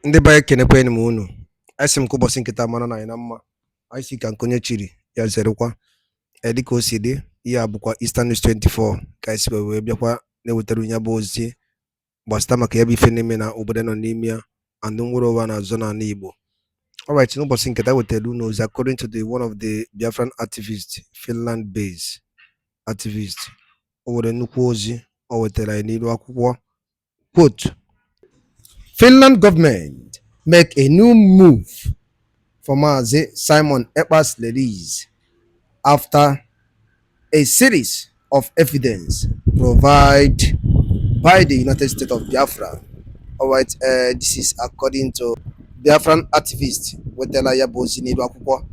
Ndị be anyị kenekwanụ m unu. Anyị sị m ka ụbọchị nkịta mara na anyị na mma. Anyị si ka nkonye chiri ya zerekwa. Dịka o si dị, ihe a bụkwa Eastern News 24 ka anyị si wee bịakwa na-ewetara ya bụ ozi gbasịta maka ya bụ ife na-eme na obodo nọ n'ime ya and nwere ụwa na-azọ n'ala Igbo. Alright, n'ụbọchị nkịta wetara unu ozi according to the one of the Biafran activists, Finland based activist. O nwere nnukwu ozi o wetara anyị n'ilu akwụkwọ. Quote: Finland government make a new move for Mazi Simon Ekpa's release after a series of evidence provided by the United States of Biafra. All right, this is according to Biafran activist wetala ya bụ ozi n'ilu akwụkwọ.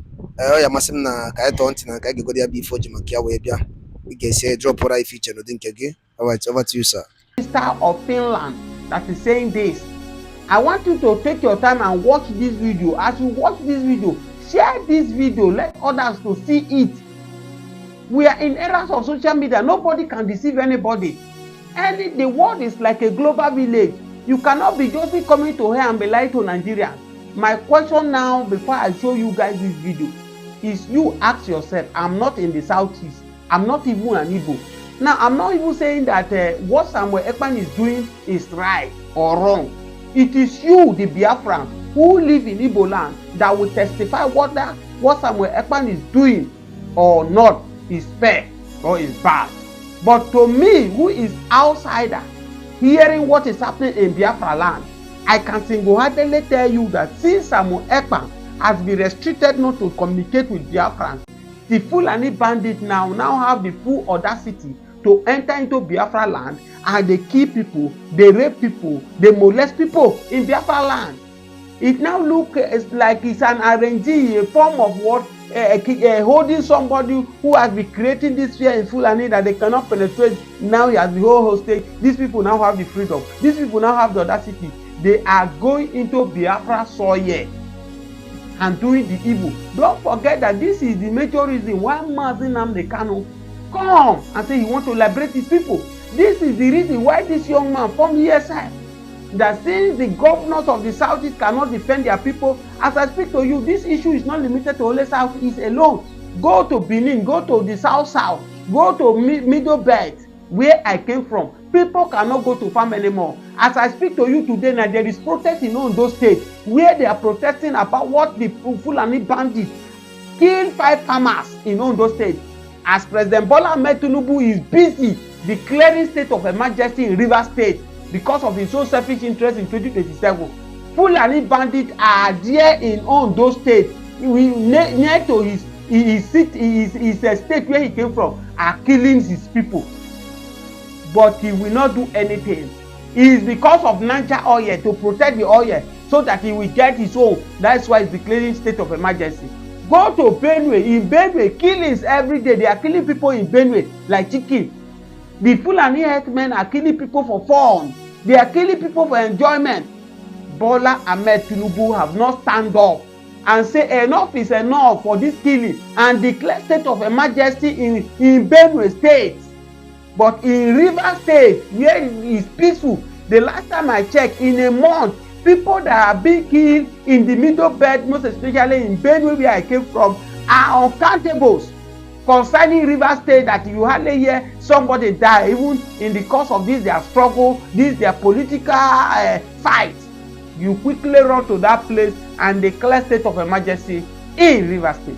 Ya masị m na ka anyị tọọ ntị na ka anyị ga-egodi ya bụ ife o ji maka ya wee bịa. Ị ga-esi dropụra ife iche n'ụdị nke gị. All right, over to you, sir. Minister of Finland that is saying this. I want you to take your time and watch this video. As you watch this video, share this video, let others to see it. We are in eras of social media. Nobody can deceive anybody. The world is like a global village. You cannot be just coming to here and be lying to Nigerians. My question now, before I show you guys this video, is you ask yourself, I'm not in the southeast. I'm not even an Igbo. Now, I'm not even saying that what Samuel Ekpa is doing is right or wrong. It is you, the Biafrans, who live in Igbo land, that will testify what Samuel Ekpa is doing or not is fair or is bad. But to me, who is outsider, hearing what is happening in Biafra land, I can single-handedly tell you that since Samuel Ekpa has been restricted not to communicate with Biafrans, the Fulani bandits now have the full audacity to enter into Biafra land, and they kill people, they rape people, they molest people in Biafra land. It now looks like it's an RNG, a form of what, holding somebody who has been creating this fear in Fulani that they cannot penetrate. Now he has the whole hostage. These people now have the freedom. These people now have the audacity. They are going into Biafra soil and doing the evil. Don't forget that this is the major reason why Nnamdi Kanu come and say he want to liberate his people. This is the reason why this young man from ESI, that since the governors of the Southeast cannot defend their people, as I speak to you, this issue is not limited to only Southeast alone. Go to Benin, go to the South, go to Middle Belt, where I came from. People cannot go to farm anymore. As I speak to you today, now there is protest in Ondo State, where they are protesting about what the Fulani bandits killed 5 farmers in Ondo State. As President Bola Ahmed Tinubu is busy declaring state of emergency in Rivers State because of his own selfish interest in 2027. Fulani bandits are there in Ondo State, near to his state where he came from, are killing his people. But he will not do anything. It is because of Niger oil, to protect the oil so that he will get his own. That's why he's declaring state of emergency. Go to Benue. In Benue, killings every day. They are killing people in Benue like chicken. The Fulani herdsmen are killing people for fun. They are killing people for enjoyment. Bola Ahmed Tinubu have not stand up and say enough is enough for this killing and declare state of emergency in Benue State. But in Rivers State, where it is peaceful, the last time I checked, in a month, people that are being killed in the Middle Belt, most especially in Benue, where I came from, are uncountables. Concerning Rivers State, that you hardly hear somebody die, even in the course of this their struggle, this their political fight. You quickly run to that place and declare state of emergency in Rivers State.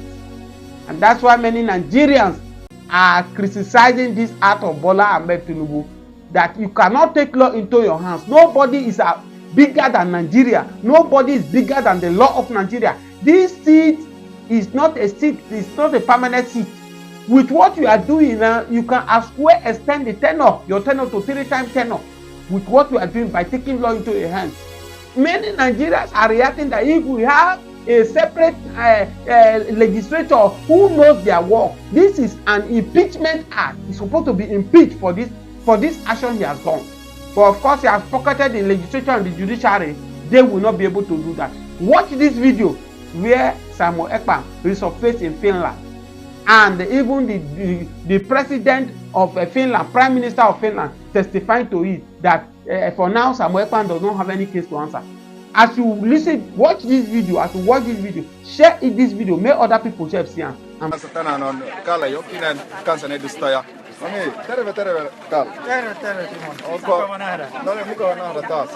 And that's why many Nigerians are criticizing this act of Bola Ahmed Tinubu, that you cannot take law into your hands. Nobody is bigger than Nigeria. Nobody is bigger than the law of Nigeria. This seat is not a seat, it's not a permanent seat. With what you are doing now, you can as well extend the tenure, your tenure to 3 times tenure, with what you are doing by taking law into your hands. Many Nigerians are reacting that if we have a separate legislature who knows their work, this is an impeachment act. He's supposed to be impeached for this action he has done. But of course, he has pocketed the legislature and the judiciary. They will not be able to do that. Watch this video where Samuel Ekpa resurfaced in Finland, and even the president of Finland, Prime Minister of Finland, testifying to it that for now Samuel Ekpa does not have any case to answer. as you listen, watch this video, share this video, make other people see am. Tänään on Kalle Jokinen, kansanedustaja. No niin, terve Kalle. Terve Timo. Mukava nähdä. No niin, mukava nähdä taas.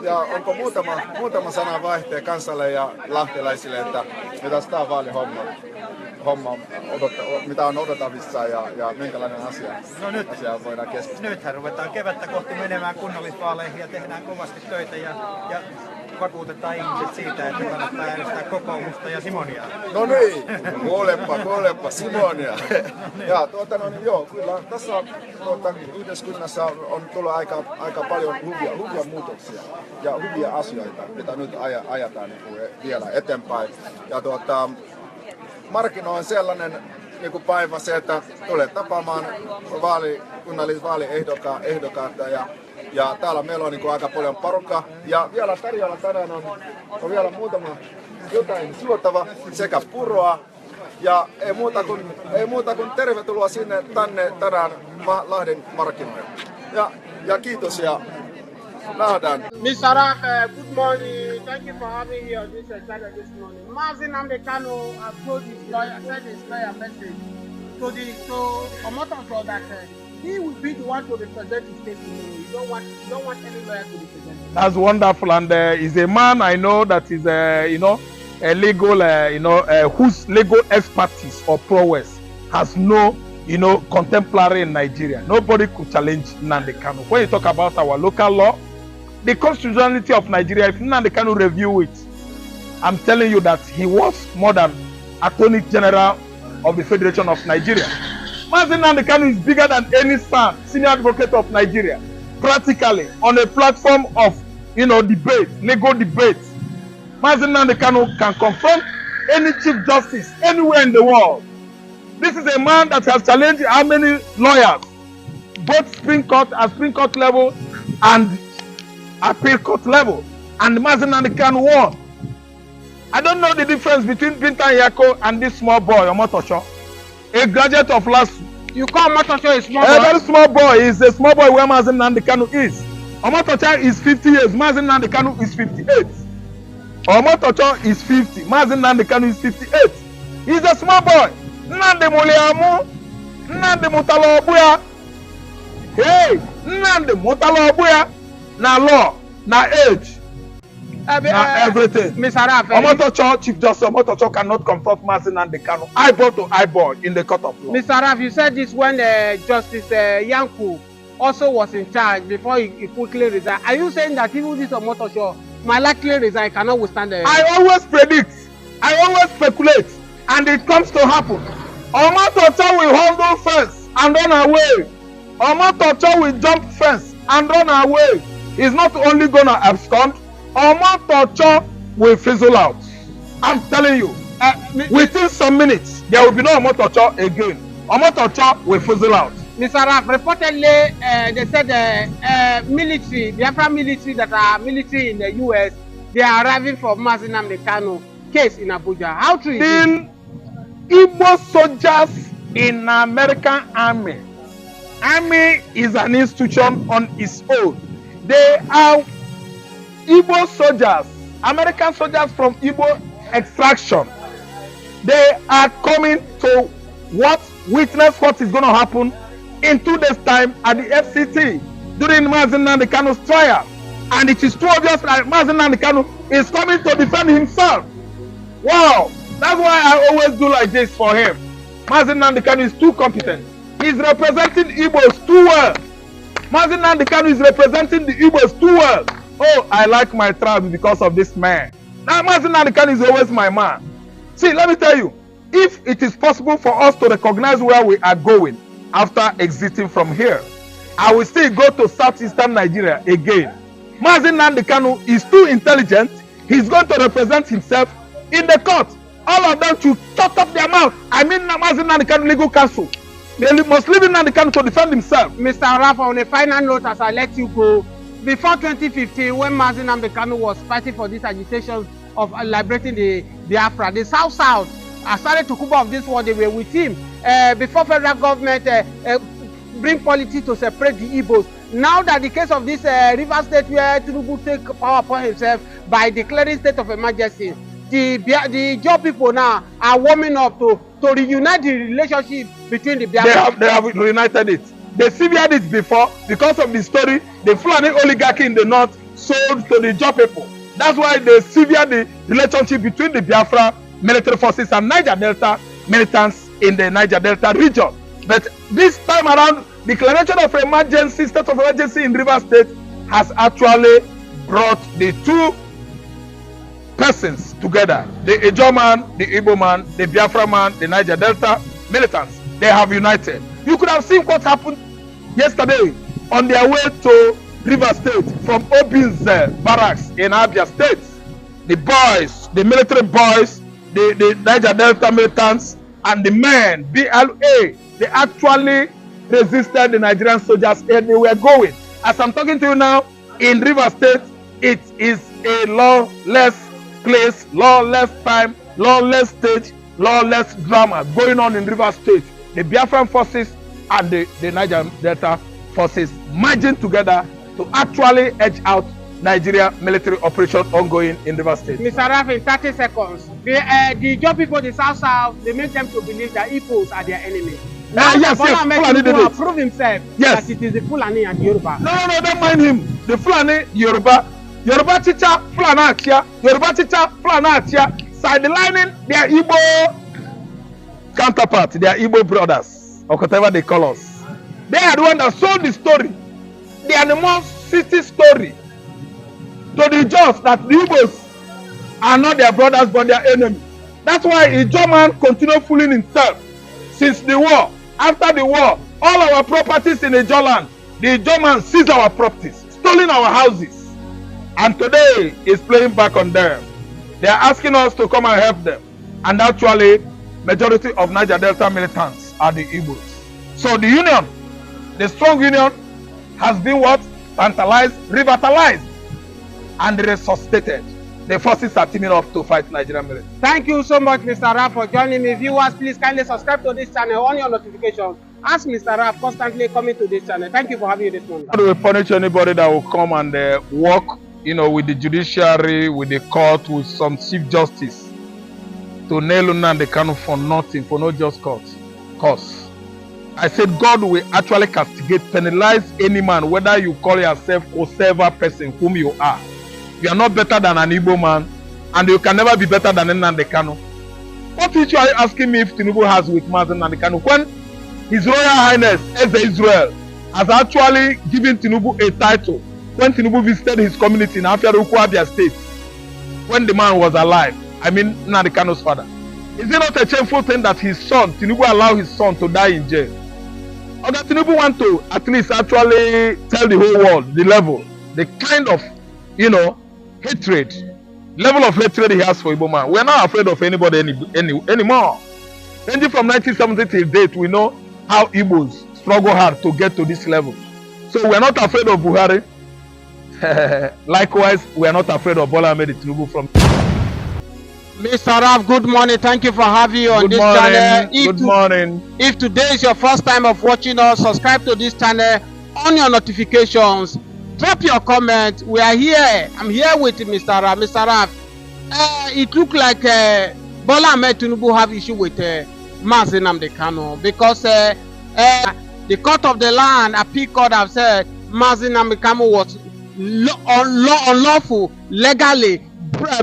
Ja onko muutama sana vaihtee kansalle ja lahtelaisille, että mitä tämä vaalihomma mitä on odotettavissa ja minkälainen asia voidaan keskustella? Nythän ruvetaan kevättä kohti menemään kunnallisvaaleihin ja tehdään kovasti töitä ja vakuutetaan ihmiset siitä, että kannattaa äänestää kokoomusta ja Simonia. No niin, kuolepa Simonia. Ja joo, kyllä tässä yhteiskunnassa on tullut aika paljon hyviä muutoksia ja hyviä asioita, mitä nyt ajetaan vielä eteenpäin. Ja markkino on sellainen päivä se, että tulee tapaamaan kunnallisvaaliehdokkaita ja täällä meillä on aika paljon porukkaa. Ja vielä tarjolla tänään on vielä muutama jotain syötävä sekä puroa. Ja ei muuta kuin tervetuloa tänne tänään Lahden markkinoille. Ja kiitos ja nähdään. Mr. Araf, good morning. Thank you for having me on this channel this morning. Nnamdi Kanu has told his lawyer, sent his lawyer message to Omotoso that he will be the one to represent his state. You don't want any lawyer to represent him. That's wonderful, and he's a man I know that is a legal whose legal expertise or prowess has no contemporary in Nigeria. Nobody could challenge Nnamdi Kanu. When you talk about our local law, the constitutionality of Nigeria, if Nnamdi Kanu review it, I'm telling you that he was more than Attorney General of the Federation of Nigeria. Nnamdi Kanu is bigger than any senior advocate of Nigeria. Practically on a platform of debate, legal debate, Nnamdi Kanu can confront any chief justice anywhere in the world. This is a man that has challenged how many lawyers, both Supreme Court level and Appeal Court level, and Nnamdi Kanu won. I don't know the difference between Bintan Yako and this small boy, Omotosho, a graduate of LASU. You call Omotosho a small boy? A very small boy. Is a small boy where Nnamdi Kanu is. Omotosho is 50 years, Nnamdi Kanu is 58. Omotosho is 50, Nnamdi Kanu is 58. He's a small boy. Nnamdi Muliamu, Nnamdi Mutalobuya. Hey, Nnamdi Mutalobuya. Na law, na age, na everything. Mr. Araf, Omotocho, Chief Justice Omotocho cannot confront Nnamdi Kanu eyeball to eyeball in the court of law. Mr. Araf, you said this when Justice Yanku also was in charge before he quickly resigned. Are you saying that even this Omotocho might likely resign, cannot withstand the... I always predict, I always speculate, and it comes to happen. Omotocho will handle fence and run away. Omotocho will jump fence and run away. He's not only gonna abscond, Omotocho will fizzle out. I'm telling you, within some minutes, there will be no Omotocho again. Omotocho will fizzle out. Mr. Araf, reportedly, they said the military, Biafra military that are military in the US, they are arriving for Nnamdi Kanu case in Abuja. How true is it? Igbo soldiers in American army. Army is an institution on its own. They are Igbo soldiers, American soldiers from Igbo extraction. They are coming to witness what is going to happen in 2 days' time at the FCT during Nnamdi Kanu's trial. And it is too obvious that Nnamdi Kanu is coming to defend himself. Wow, that's why I always do like this for him. Nnamdi Kanu is too competent. He's representing Igbos too well. Nnamdi Kanu is representing the Igbos too well. Oh, I like my tribe because of this man. Now, Nnamdi Kanu is always my man. See, let me tell you, if it is possible for us to recognize where we are going after exiting from here, I will still go to southeastern Nigeria again. Nnamdi Kanu is too intelligent. He's going to represent himself in the court. All of them should shut up their mouth. I mean, Nnamdi Kanu legal counsel. They must leave Nnamdi Kanu to defend himself. Mr. Araf, on a final note, as I let you go, before 2015, when Nnamdi Kanu was fighting for this agitation of liberating the Biafra, the South started to cover of this war, they were with him. Before federal government bring politics to separate the Igbos. Now that the case of this River State where Tinubu take power upon himself by declaring state of emergency, the Joe people now are warming up to reunite the relationship between the Biafra. They have reunited it. They severed it before because of the story the Fulani oligarchy in the north sold to the Joe people. That's why they severed the relationship between the Biafra military forces and Niger Delta militants in the Niger Delta region. But this time around, declaration of emergency, state of emergency in River State has actually brought the two persons together. The Ijaw man, the Igbo man, the Biafra man, the Niger Delta militants. They have united. You could have seen what happened yesterday on their way to River State from Obin's barracks in Abia State. The boys, the military boys, the Niger Delta militants, and the men, BLA, they actually resisted the Nigerian soldiers and they were going. As I'm talking to you now, in River State, it is a lawless place, lawless time, lawless stage, lawless drama going on in River State. The Biafran forces and the Niger Delta forces merging together to actually edge out Nigeria military operation ongoing in River State. Mr. Raf, in 30 seconds, the Joe people, the South, they make them to believe that Igbos are their enemy. Now, yes, Fulani did it. Prove himself that it is the Fulani and the Yoruba. No, don't mind him. The Fulani, Yoruba teacher, Fulani Achia, Yoruba teacher, Fulani Achia, sidelining their Igbo counterpart, their Igbo brothers, or whatever they call us. They are the one that sold the story, the animosity story, to the Jaws that the Igbos are not their brothers but their enemies. That's why a German continue fooling himself since the war. After the war, all our properties in the Joland, the German seized our properties, stolen our houses, and today is playing back on them. They are asking us to come and help them, and actually, majority of Niger Delta militants are the Igbos. So the union, the strong union, has been what? Tantalized, revitalized, and resuscitated. The forces are teaming up to fight Nigerian military. Thank you so much, Mr. Raf, for joining me. Viewers, please kindly subscribe to this channel, on your notifications. Ask Mr. Raf constantly coming to this channel. Thank you for having you this morning. How do we punish anybody that will come and work, with the judiciary, with the court, with some chief justice to nail Nnamdi Kanu for nothing, for no just cause? I said God will actually castigate, penalize any man, whether you call yourself whatever person whom you are. You are not better than an Igbo man, and you can never be better than Nnamdi Kanu. What issue are you asking me if Tinubu has with Nnamdi Kanu? When His Royal Highness Eze Israel has actually given Tinubu a title when Tinubu visited his community in Abia State, when the man was alive, I mean Nnamdi Kanu's father. Is it not a shameful thing that his son, Tinubu, allowed his son to die in jail? Or that Tinubu want to at least actually tell the whole world the level, the kind of, hatred, level of hatred he has for Igbo man. We are not afraid of anybody anymore. Ranging from 1970 till date, we know how Igbos struggle hard to get to this level. So we are not afraid of Buhari. Likewise, we are not afraid of Bola Ahmed Tinubu from. Mr. Raf, good morning. Thank you for having you on this channel. Good morning. If today is your first time of watching us, subscribe to this channel, on your notifications. Drop your comment. We are here. I'm here with Mr. Raf. Mr. Raf, it looked like Bola Ahmed Tinubu have issue with Nnamdi Kanu because the court of the land, appeal court, have said Nnamdi Kanu was unlawful, legally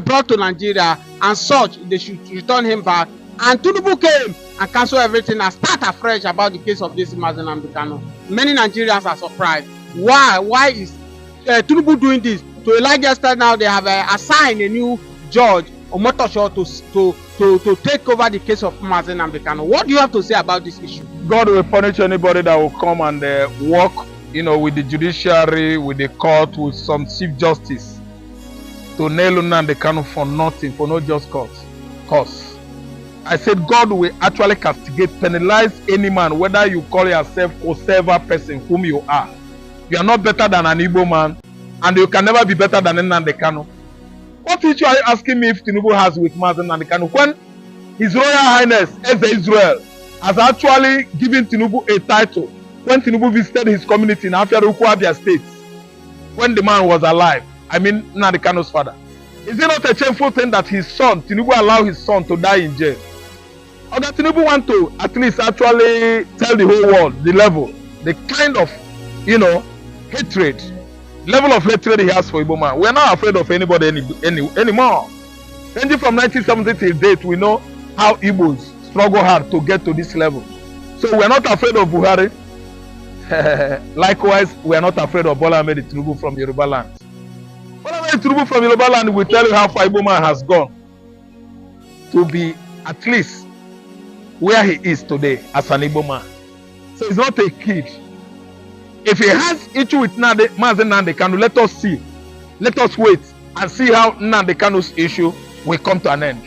brought to Nigeria, and such they should return him back. And Tinubu came and cancelled everything and start afresh about the case of this Nnamdi Kanu. Many Nigerians are surprised. Why is Tinubu doing this? To a large extent now, they have assigned a new judge, Omotosho, to take over the case of Nnamdi Kanu. What do you have to say about this issue? God will punish anybody that will come and work, with the judiciary, with the court, with some chief justice to nail Nnamdi Kanu for nothing, for no just cause. I said God will actually castigate, penalize any man, whether you call yourself whatever person whom you are. You are not better than an Igbo man, and you can never be better than Nnamdi Kanu. What issue are you asking me if Tinubu has with Nnamdi Kanu? When His Royal Highness Eze Israel has actually given Tinubu a title when Tinubu visited his community in Afiaruku, Abia State, when the man was alive, I mean Nnamdi Kanu's father. Is it not a shameful thing that his son, Tinubu, allowed his son to die in jail? Or that Tinubu want to at least actually tell the whole world the level, the kind of, hatred, level of hatred he has for Igbo man. We are not afraid of anybody anymore. Ranging from 1970 till date, we know how Igbos struggle hard to get to this level. So we are not afraid of Buhari. Likewise, we are not afraid of Bola Ahmed Tinubu from Yoruba land. Bola Ahmed Tinubu from Yoruba land will tell you how far Igbo man has gone to be at least where he is today as an Igbo man. So he's not a kid. If he has issue with Nnamdi Kanu, let us see. Let us wait and see how Nnamdi Kanu's issue will come to an end.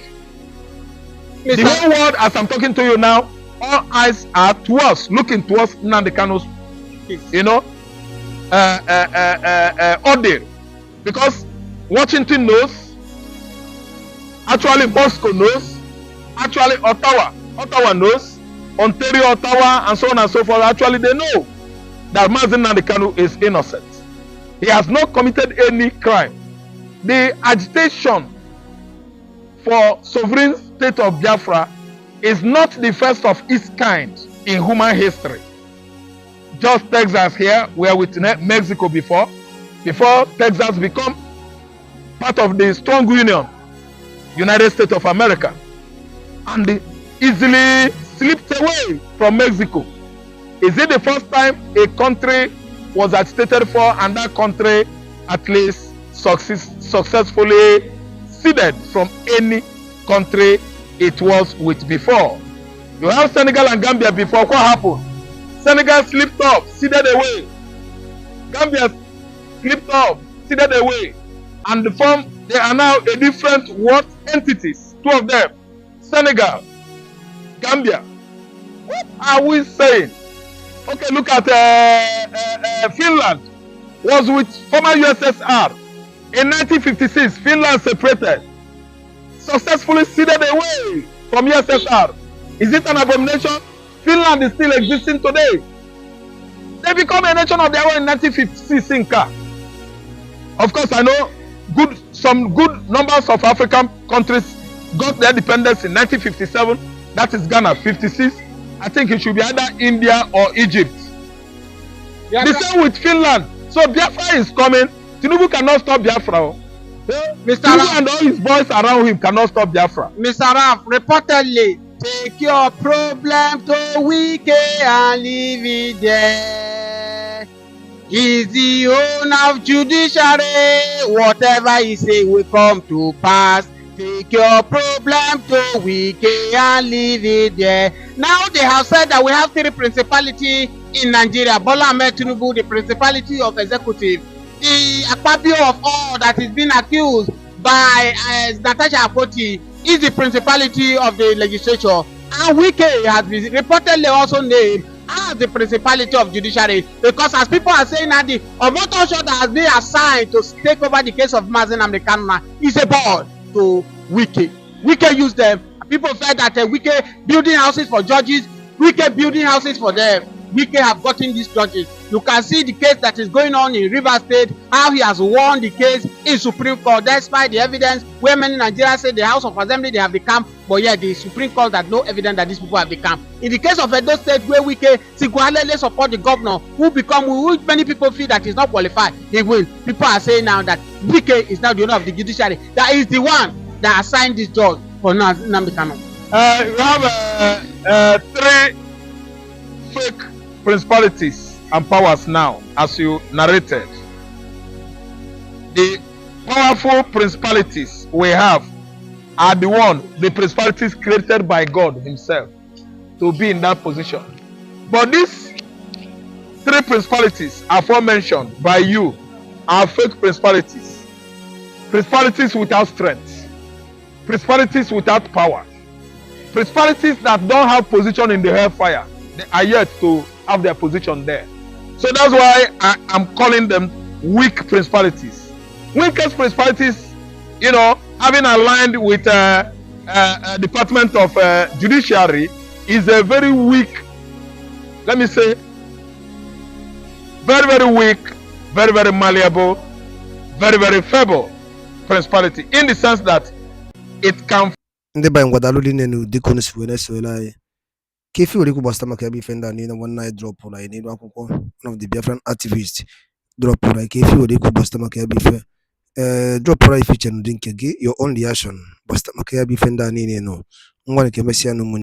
The whole world, as I'm talking to you now, all eyes are towards, looking towards Nnamdi Kanu's, order. Because Washington knows, actually Moscow knows, actually Ottawa knows, Ontario, Ottawa, and so on and so forth. Actually, they know that Nnamdi Kanu is innocent. He has not committed any crime. The agitation for sovereign state of Biafra is not the first of its kind in human history. Just Texas here, we are with Mexico before Texas become part of the strong union, United States of America, and easily slipped away from Mexico. Is it the first time a country was agitated for and that country at least successfully ceded from any country it was with before? You have Senegal and Gambia before. What happened? Senegal slipped up, ceded away. Gambia slipped up, ceded away. And they are now a different entities. Two of them. Senegal, Gambia. What are we saying? Okay, look at Finland. Was with former USSR. In 1956, Finland separated. Successfully ceded away from USSR. Is it an abomination? Finland is still existing today. They become a nation of their own in 1956. Of course, I know some good numbers of African countries got their independence in 1957. That is Ghana, 56. I think it should be either India or Egypt. Yeah, the same with Finland. So Biafra is coming. Tinubu cannot stop Biafra. Mr. Tinubu and all his boys around him cannot stop Biafra. Mr. Raf, reportedly, take your problem to Wike and leave it there. He's the owner of judiciary. Whatever he say will come to pass. Take your problem to Wike and leave it there. Now they have said that we have three principalities in Nigeria. Bola Ahmed Tinubu, the principality of executive. The Akpabio of all that is being accused by Natasha Akpoti is the principality of the legislature. And Wike has been reportedly also named as the principality of judiciary, because as people are saying that the Omoto that has been assigned to take over the case of Nnamdi Kanu is a board to Wike. Wike used them. People felt that Wike building houses for judges, Wike building houses for them. Wike have gotten these judges. You can see the case that is going on in Rivers State, how he has won the case in Supreme Court despite the evidence where many Nigerians say the House of Assembly they have the camp, but yet the Supreme Court has no evidence that these people have the camp. In the case of Edo State where Wike single-handedly support the governor who many people feel that is not qualified, he will. People are saying now that Wike is now the owner of the judiciary. That is the one that assigned this judge for Nnamdi Kanu. You have three fake principalities and powers now, as you narrated. The powerful principalities we have are the principalities created by God himself to be in that position. But these three principalities aforementioned by you are fake principalities. Principalities without strength. Principalities without power. Principalities that don't have position in the hellfire. They are yet to have their position there. So that's why I'm calling them weak principalities. Weakest principalities, having aligned with Department of Judiciary is a very weak, let me say, very, very weak, very, very malleable, very, very feeble principality, in the sense that it can. Ndị banyị ngwadalụ dị n'elu dịka unu si wee na-esoyela anyị ka efi were ikwu gbasara maka ebe ife ndị a niile nwanne anyị dropụrụ anyị n'elu akwụkwọ one of the Biafran activists dropụrụ anyị ka efi were ikwu gbasara maka ebe ife dropụrụ anyị fiche n'ụdị nke gị your own reaction gbasara maka ebe ife ndị a niile nọ ngwa nke emesịa n'ụmụ